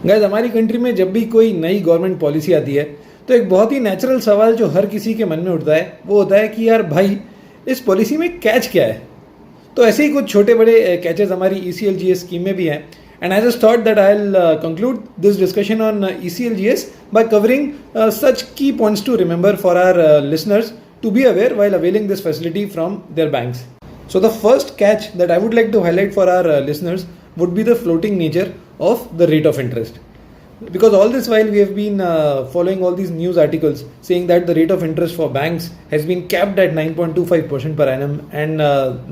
Guys, हमारी country में जब भी कोई नई गवर्नमेंट पॉलिसी आती है तो एक बहुत ही नेचुरल सवाल जो हर किसी के मन में उठता है वो होता है कि यार भाई, इस पॉलिसी में कैच क्या है। तो ऐसे ही कुछ छोटे बड़े कैचेस हमारी ECLGS स्कीम में भी हैं। And I just thought that I will conclude this discussion on ECLGS by covering such key points to remember for our listeners to be aware while availing this facility from their banks. So the first catch that I would like to highlight for our listeners would be the floating nature of the rate of interest. Because all this while we have been following all these news articles saying that the rate of interest for banks has been capped at 9.25% per annum and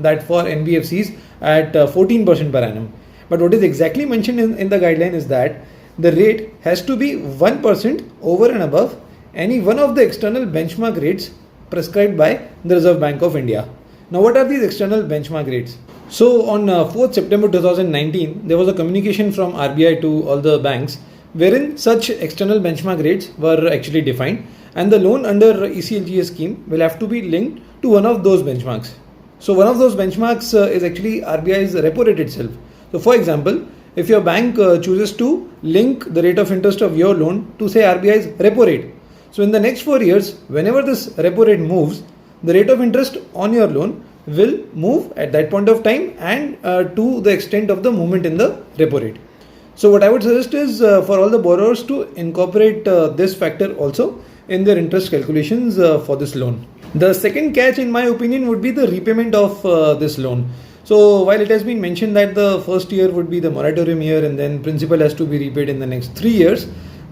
that for NBFCs at 14% per annum. But what is exactly mentioned in the guideline is that the rate has to be 1% over and above any one of the external benchmark rates prescribed by the Reserve Bank of India. Now, what are these external benchmark rates? So, on 4th September 2019, there was a communication from RBI to all the banks wherein such external benchmark rates were actually defined, and the loan under ECLGS scheme will have to be linked to one of those benchmarks. So, one of those benchmarks is actually RBI's repo rate itself. So, for example, if your bank chooses to link the rate of interest of your loan to say RBI's repo rate, so in the next 4 years, whenever this repo rate moves, the rate of interest on your loan will move at that point of time and to the extent of the movement in the repo rate. So what I would suggest is for all the borrowers to incorporate this factor also in their interest calculations for this loan. The second catch in my opinion would be the repayment of this loan. So while it has been mentioned that the first year would be the moratorium year and then principal has to be repaid in the next 3 years,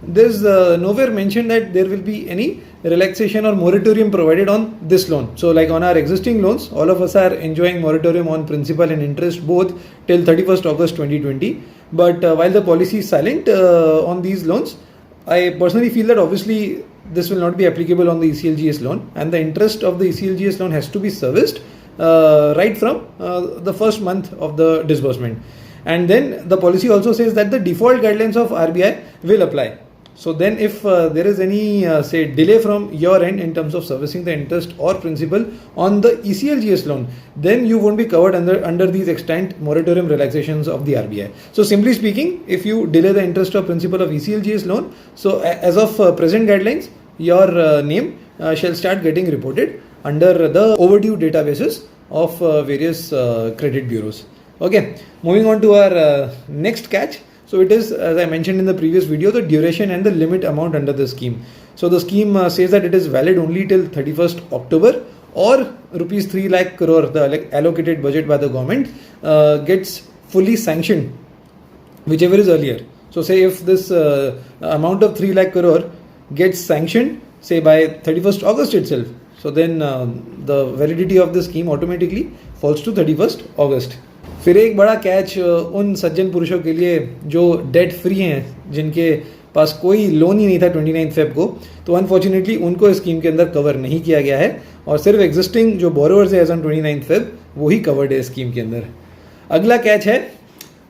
there's nowhere mentioned that there will be any relaxation or moratorium provided on this loan. So like on our existing loans, all of us are enjoying moratorium on principal and interest both till 31st August 2020. But while the policy is silent on these loans, I personally feel that obviously this will not be applicable on the ECLGS loan, and the interest of the ECLGS loan has to be serviced right from the first month of the disbursement. And then the policy also says that the default guidelines of RBI will apply. So then if there is any say delay from your end in terms of servicing the interest or principal on the ECLGS loan, then you won't be covered under these extant moratorium relaxations of the RBI. So simply speaking, if you delay the interest or principal of ECLGS loan, so as of present guidelines, your name shall start getting reported under the overdue databases of various credit bureaus. Okay, moving on to our next catch. So it is, as I mentioned in the previous video, the duration and the limit amount under the scheme. So the scheme says that it is valid only till 31st October or rupees 3 lakh crore, the allocated budget by the government gets fully sanctioned, whichever is earlier. So say if this amount of 3 lakh crore gets sanctioned, say by 31st August itself, so then the validity of the scheme automatically falls to 31st August. फिर एक बड़ा catch उन सज्जन पुरुषों के लिए जो debt free हैं, जिनके पास कोई लोन ही नहीं था 29 फेब को, तो अनफॉर्चुनेटली उनको इस स्कीम के अंदर कवर नहीं किया गया है और सिर्फ एग्जिस्टिंग जो बोरोवर्स है एज ऑन 29 फेब वो ही कवर्ड है इस स्कीम के अंदर. अगला कैच है,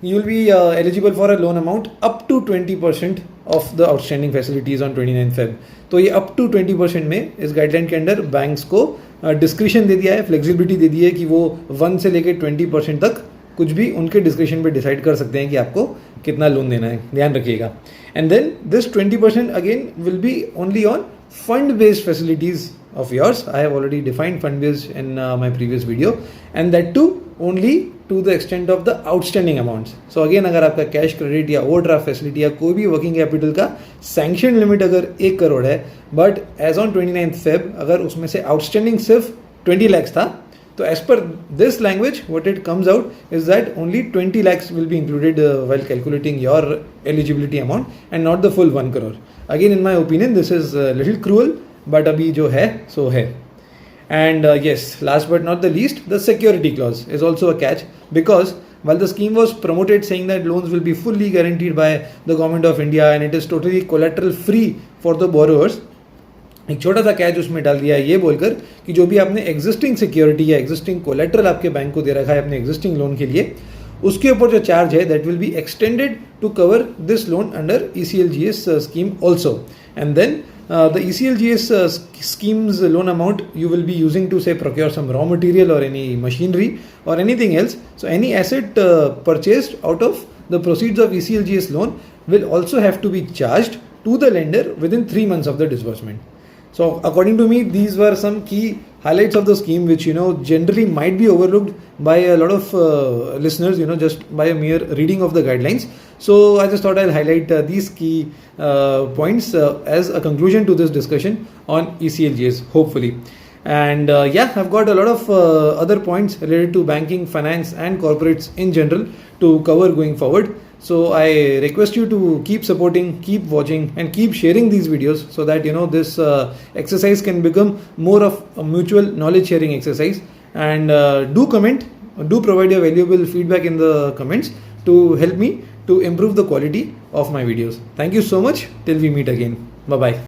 you will be eligible for a loan amount up to 20% of the outstanding facilities on 29 Feb. तो ये अप टू 20% में इस गाइडलाइन के अंदर बैंक्स को डिस्क्रिशन दे दिया है, फ्लेक्सिबिलिटी दे दी है कि वो 1 से लेकर 20% तक कुछ भी उनके डिस्क्रिप्शन पे डिसाइड कर सकते हैं कि आपको कितना लोन देना है, ध्यान रखिएगा. And then this 20% again will be only on fund based facilities of yours. I have already defined fund based in my previous video and that too only to the extent of the outstanding amounts. So again, अगर आपका cash credit या overdraft facility या कोई भी working capital का sanction limit अगर 1 करोड़ है, but as on 29 Feb अगर उसमें से आउटस्टैंडिंग सिर्फ 20 lakhs था, so as per this language, what it comes out is that only 20 lakhs will be included while calculating your eligibility amount and not the full 1 crore. Again, in my opinion, this is a little cruel, but abhi jo hai, so hai. And yes, last but not the least, the security clause is also a catch, because while the scheme was promoted saying that loans will be fully guaranteed by the government of India and it is totally collateral free for the borrowers, एक छोटा सा catch उसमें डाल दिया है ये बोलकर कि जो भी आपने एग्जिस्टिंग सिक्योरिटी या एग्जिस्टिंग कोलेट्रल आपके बैंक को दे रखा है अपने एग्जिस्टिंग लोन के लिए, उसके ऊपर जो चार्ज है that will be extended to cover this loan under ECLGS scheme also. And then the ECLGS scheme's loan amount you will be using to say procure some raw material or any machinery or anything else. So any asset purchased out of the proceeds of ECLGS loan will also have to be charged to the lender within 3 months of the disbursement. So according to me, these were some key highlights of the scheme which generally might be overlooked by a lot of listeners just by a mere reading of the guidelines. So I just thought I'll highlight these key points as a conclusion to this discussion on ECLGS, hopefully. And I've got a lot of other points related to banking, finance and corporates in general to cover going forward. So I request you to keep supporting, keep watching and keep sharing these videos so that this exercise can become more of a mutual knowledge sharing exercise. And do comment, do provide your valuable feedback in the comments to help me to improve the quality of my videos. Thank you so much. Till we meet again. Bye bye.